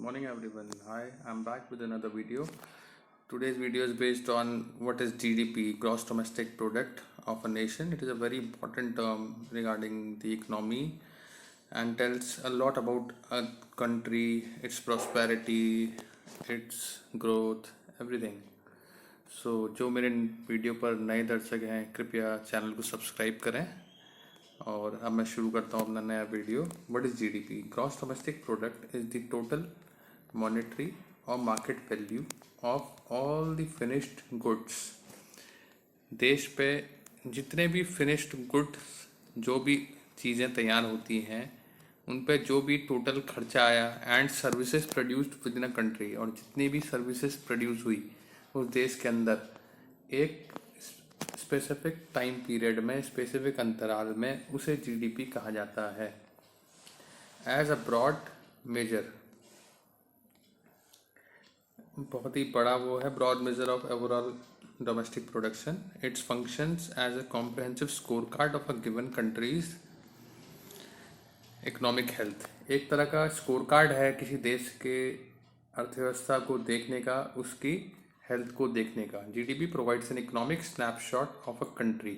Morning everyone. Hi, I'm back with another video. Today's video is based on what is GDP, gross domestic product of a nation. It is a very important term regarding the economy and tells a lot about a country, its prosperity, its growth, everything. So जो मेरे video पर नए दर्शक हैं कृपया channel को subscribe करें। और अब मैं शुरू करता हूँ अपना नया video. What is GDP? Gross domestic product is the total monetary और market value of all the finished goods. देश पे जितने भी फिनिश्ड गुड्स, जो भी चीज़ें तैयार होती हैं, उन पे जो भी टोटल खर्चा आया and services produced with in a country, और जितनी भी सर्विसेज प्रोड्यूस हुई उस देश के अंदर एक स्पेसिफिक टाइम पीरियड में, स्पेसिफिक अंतराल में, उसे जीडीपी कहा जाता है। एज अ ब्रॉड मेजर, बहुत ही बड़ा वो है, broad measure of overall domestic production. It's functions as a comprehensive score card of a given countries economic health. एक तरह का स्कोर कार्ड है किसी देश के अर्थव्यवस्था को देखने का, उसकी हेल्थ को देखने का। GDP provides an economic snapshot of a country.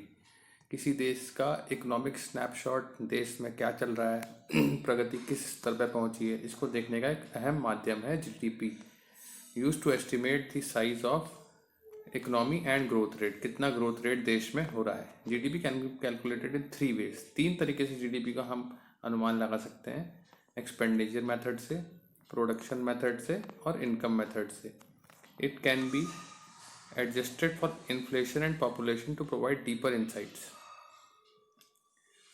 किसी देश का इकोनॉमिक स्नैपशॉट, देश में क्या चल रहा है, प्रगति किस स्तर पर पहुंची है, इसको देखने का एक अहम माध्यम है GDP. Use to estimate the size of economy and growth rate. कितना ग्रोथ रेट देश में हो रहा है। GDP can be calculated in 3 ways. 3 तरीके से जीडीपी का हम अनुमान लगा सकते हैं। एक्सपेंडिचर मेथड से, प्रोडक्शन मेथड से और इनकम मेथड से। It can be adjusted for inflation and population to provide deeper insights.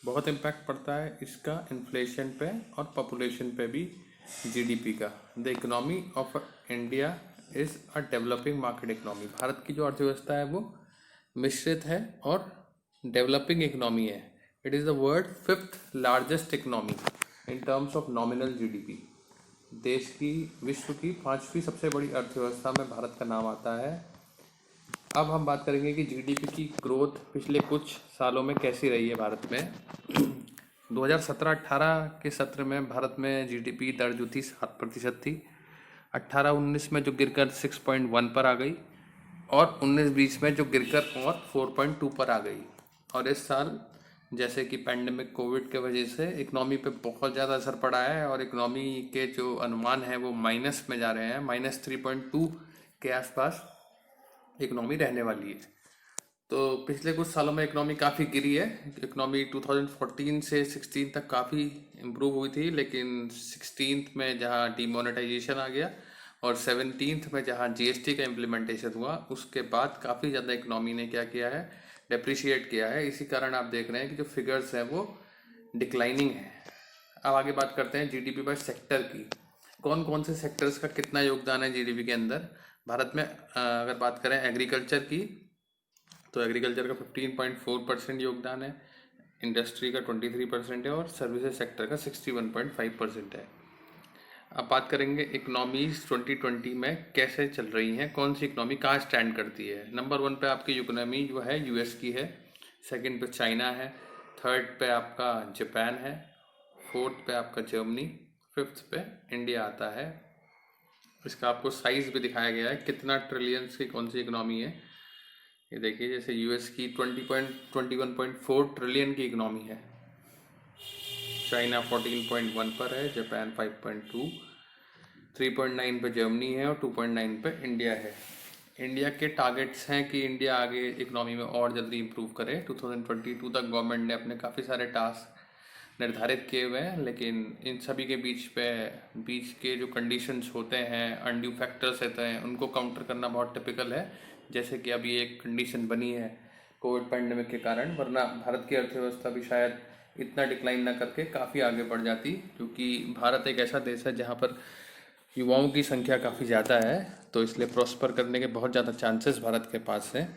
बहुत इम्पैक्ट पड़ता है इसका इन्फ्लेशन पे और पॉपुलेशन पे भी जीडीपी का। The economy of India is a developing market economy. Bharat की जो अर्थव्यवस्था है वो मिश्रित है और डेवलपिंग इकोनॉमी है। It is the world 5th largest economy in terms of nominal GDP. देश की, विश्व की 5वीं सबसे बड़ी अर्थव्यवस्था में भारत का नाम आता है। अब हम बात करेंगे कि जीडीपी की ग्रोथ पिछले कुछ सालों में कैसी रही है भारत में। 2017-18 के सत्र में भारत में जीडीपी दर जो थी 7% थी। 18-19 में जो गिरकर 6.1 पर आ गई, और 19-20 में जो गिरकर और 4.2 पर आ गई। और इस साल जैसे कि पैंडेमिक कोविड के वजह से इकोनॉमी पे बहुत ज़्यादा असर पड़ा है और इकोनॉमी के जो अनुमान हैं वो माइनस में जा रहे हैं। -3.2 के आसपास इकोनॉमी रहने वाली है। तो पिछले कुछ सालों में इकोनॉमी काफ़ी गिरी है। इकोनॉमी 2014 से 16 तक काफ़ी इम्प्रूव हुई थी, लेकिन 16th में जहाँ डीमोनेटाइजेशन आ गया और 17th में जहाँ जीएसटी का इम्प्लीमेंटेशन हुआ, उसके बाद काफ़ी ज़्यादा इकोनॉमी ने क्या किया है, डेप्रिशिएट किया है। इसी कारण आप देख रहे हैं कि जो फिगर्स हैं वो डिक्लाइनिंग है। अब आगे बात करते हैं जीडीपी बाय सेक्टर की। कौन कौन से सेक्टर्स का कितना योगदान है जीडीपी के अंदर। भारत में अगर बात करें एग्रीकल्चर की, तो एग्रीकल्चर का 15.4% योगदान है, इंडस्ट्री का 23% है और सर्विसेज सेक्टर का 61.5% है। अब बात करेंगे इकोनॉमीज 2020 में कैसे चल रही हैं, कौन सी इकोनॉमी कहाँ स्टैंड करती है। नंबर 1 पे आपकी इकोनॉमी जो है यूएस की है, सेकंड पे चाइना है, थर्ड पे आपका जापान है, फोर्थ पे आपका जर्मनी, फिफ्थ पे इंडिया आता है। इसका आपको साइज भी दिखाया गया है, कितना ट्रिलियंस की कौन सी इकोनॉमी है। ये देखिए, जैसे यूएस की 21.4 ट्रिलियन की इकोनॉमी है, चाइना 14.1 पर है, जापान 5.2, 3.9 पे जर्मनी है और 2.9 पे इंडिया है। इंडिया के टारगेट्स हैं कि इंडिया आगे इकोनॉमी में और जल्दी इंप्रूव करे। 2022 तक गवर्नमेंट ने अपने काफ़ी सारे टास्क निर्धारित किए हुए हैं, लेकिन इन सभी के बीच के जो कंडीशंस होते हैं, अनड्यू फैक्टर्स होते हैं, उनको काउंटर करना बहुत टिपिकल है। जैसे कि अभी एक कंडीशन बनी है कोविड पैंडेमिक के कारण, वरना भारत की अर्थव्यवस्था भी शायद इतना डिक्लाइन ना करके काफ़ी आगे बढ़ जाती, क्योंकि भारत एक ऐसा देश है जहाँ पर युवाओं की संख्या काफ़ी ज़्यादा है, तो इसलिए प्रॉस्पर करने के बहुत ज़्यादा चांसेस भारत के पास हैं।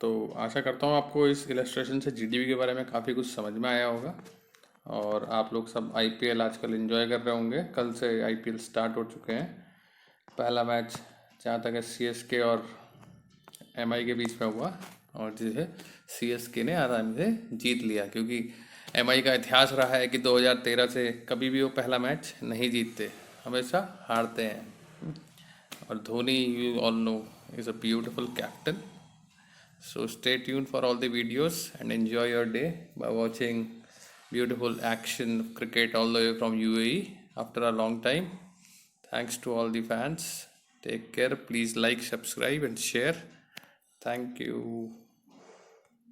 तो आशा करता हूँ आपको इस इलस्ट्रेशन से जीडीपी के बारे में काफ़ी कुछ समझ में आया होगा, और आप लोग सब आईपीएल आजकल एंजॉय कर रहे होंगे। कल से आईपीएल स्टार्ट हो चुके हैं। पहला मैच जहाँ तक है सीएसके और एमआई के बीच में हुआ, और जो है सीएसके ने आराम से जीत लिया, क्योंकि एमआई का इतिहास रहा है कि 2013 से कभी भी वो पहला मैच नहीं जीतते। हमेशा हारते हैं। और Dhoni, you all know, is a beautiful captain. So stay tuned for all the videos and enjoy your day by watching beautiful action of cricket all the way from UAE after a long time. Thanks to all the fans. Take care. Please like, subscribe, and share. Thank you.